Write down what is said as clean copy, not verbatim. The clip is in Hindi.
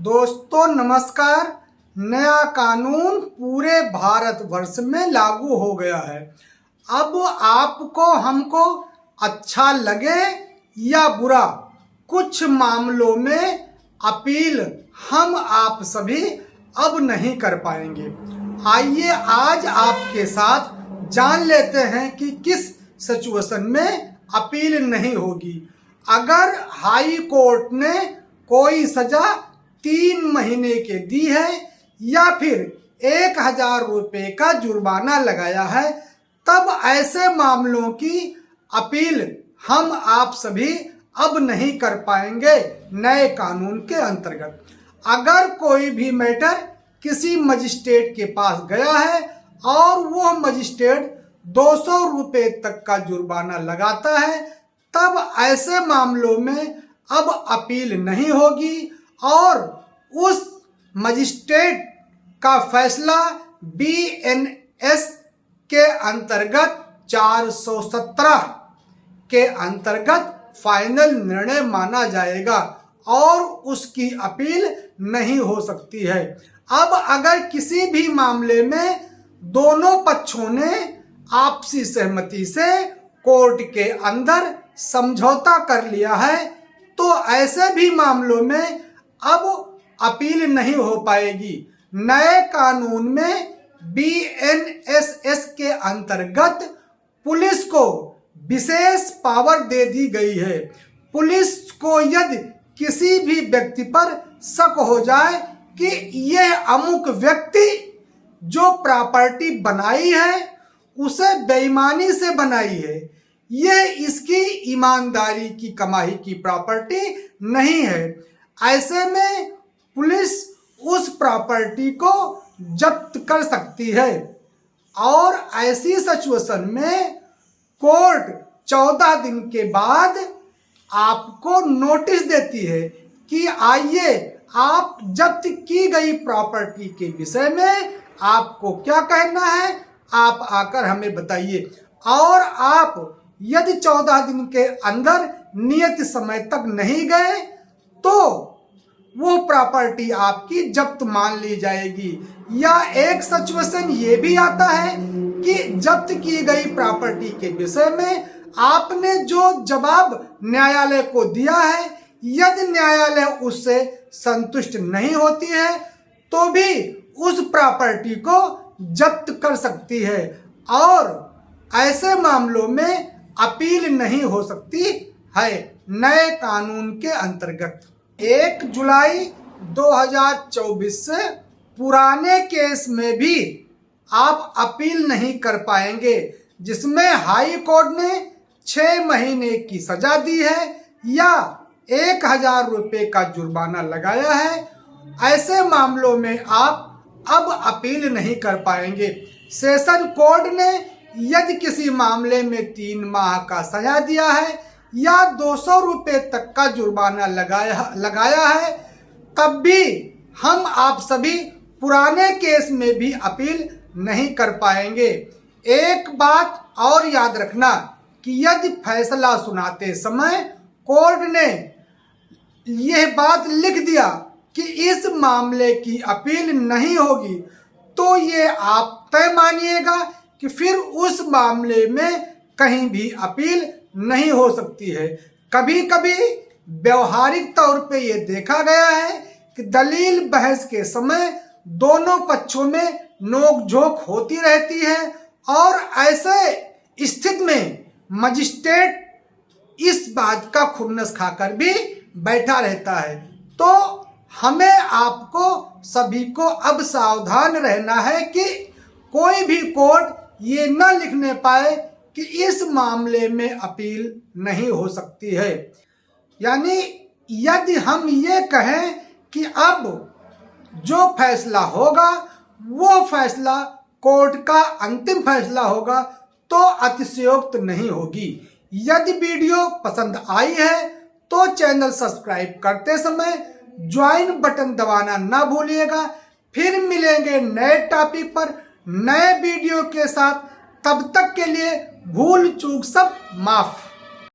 दोस्तों नमस्कार। नया कानून पूरे भारतवर्ष में लागू हो गया है। अब आपको हमको अच्छा लगे या बुरा, कुछ मामलों में अपील हम आप सभी अब नहीं कर पाएंगे। आइए आज आपके साथ जान लेते हैं कि किस सिचुएशन में अपील नहीं होगी। अगर हाई कोर्ट ने कोई सजा 3 महीने के दी है या फिर 1000 रुपये का जुर्माना लगाया है, तब ऐसे मामलों की अपील हम आप सभी अब नहीं कर पाएंगे नए कानून के अंतर्गत। अगर कोई भी मैटर किसी मजिस्ट्रेट के पास गया है और वो मजिस्ट्रेट 200 रुपये तक का जुर्माना लगाता है, तब ऐसे मामलों में अब अपील नहीं होगी और उस मजिस्ट्रेट का फैसला BNS के अंतर्गत 417 के अंतर्गत फाइनल निर्णय माना जाएगा और उसकी अपील नहीं हो सकती है। अब अगर किसी भी मामले में दोनों पक्षों ने आपसी सहमति से कोर्ट के अंदर समझौता कर लिया है, तो ऐसे भी मामलों में अब अपील नहीं हो पाएगी। नए कानून में BNSS के अंतर्गत पुलिस को विशेष पावर दे दी गई है। पुलिस को यदि किसी भी व्यक्ति पर शक हो जाए कि यह अमुक व्यक्ति जो प्रॉपर्टी बनाई है उसे बेईमानी से बनाई है, यह इसकी ईमानदारी की कमाई की प्रॉपर्टी नहीं है, ऐसे में पुलिस उस प्रॉपर्टी को जब्त कर सकती है। और ऐसी सिचुएशन में कोर्ट 14 दिन के बाद आपको नोटिस देती है कि आइए आप जब्त की गई प्रॉपर्टी के विषय में आपको क्या कहना है, आप आकर हमें बताइए। और आप यदि 14 दिन के अंदर नियत समय तक नहीं गए तो वो प्रॉपर्टी आपकी जब्त मान ली जाएगी। या एक सिचुएशन ये भी आता है कि जब्त की गई प्रॉपर्टी के विषय में आपने जो जवाब न्यायालय को दिया है, यदि न्यायालय उससे संतुष्ट नहीं होती है तो भी उस प्रॉपर्टी को जब्त कर सकती है और ऐसे मामलों में अपील नहीं हो सकती है नए कानून के अंतर्गत। 1 जुलाई 2024 से पुराने केस में भी आप अपील नहीं कर पाएंगे जिसमें हाई कोर्ट ने 6 महीने की सजा दी है या 1000 रुपये का जुर्माना लगाया है। ऐसे मामलों में आप अब अपील नहीं कर पाएंगे। सेशन कोर्ट ने यदि किसी मामले में 3 माह का सजा दिया है या 200 रुपये तक का जुर्माना लगाया है, तब भी हम आप सभी पुराने केस में भी अपील नहीं कर पाएंगे। एक बात और याद रखना कि यदि फैसला सुनाते समय कोर्ट ने यह बात लिख दिया कि इस मामले की अपील नहीं होगी, तो ये आप तय मानिएगा कि फिर उस मामले में कहीं भी अपील नहीं हो सकती है। कभी कभी व्यवहारिक तौर पे ये देखा गया है कि दलील बहस के समय दोनों पक्षों में नोकझोंक होती रहती है और ऐसे स्थिति में मजिस्ट्रेट इस बात का खुन्नस खाकर भी बैठा रहता है। तो हमें आपको सभी को अब सावधान रहना है कि कोई भी कोर्ट ये न लिखने पाए कि इस मामले में अपील नहीं हो सकती है। यानी यदि हम ये कहें कि अब जो फैसला होगा वो फैसला कोर्ट का अंतिम फैसला होगा तो अतिशयोक्त नहीं होगी। यदि वीडियो पसंद आई है तो चैनल सब्सक्राइब करते समय ज्वाइन बटन दबाना ना भूलिएगा। फिर मिलेंगे नए टॉपिक पर नए वीडियो के साथ। तब तक के लिए भूल चूक सब माफ।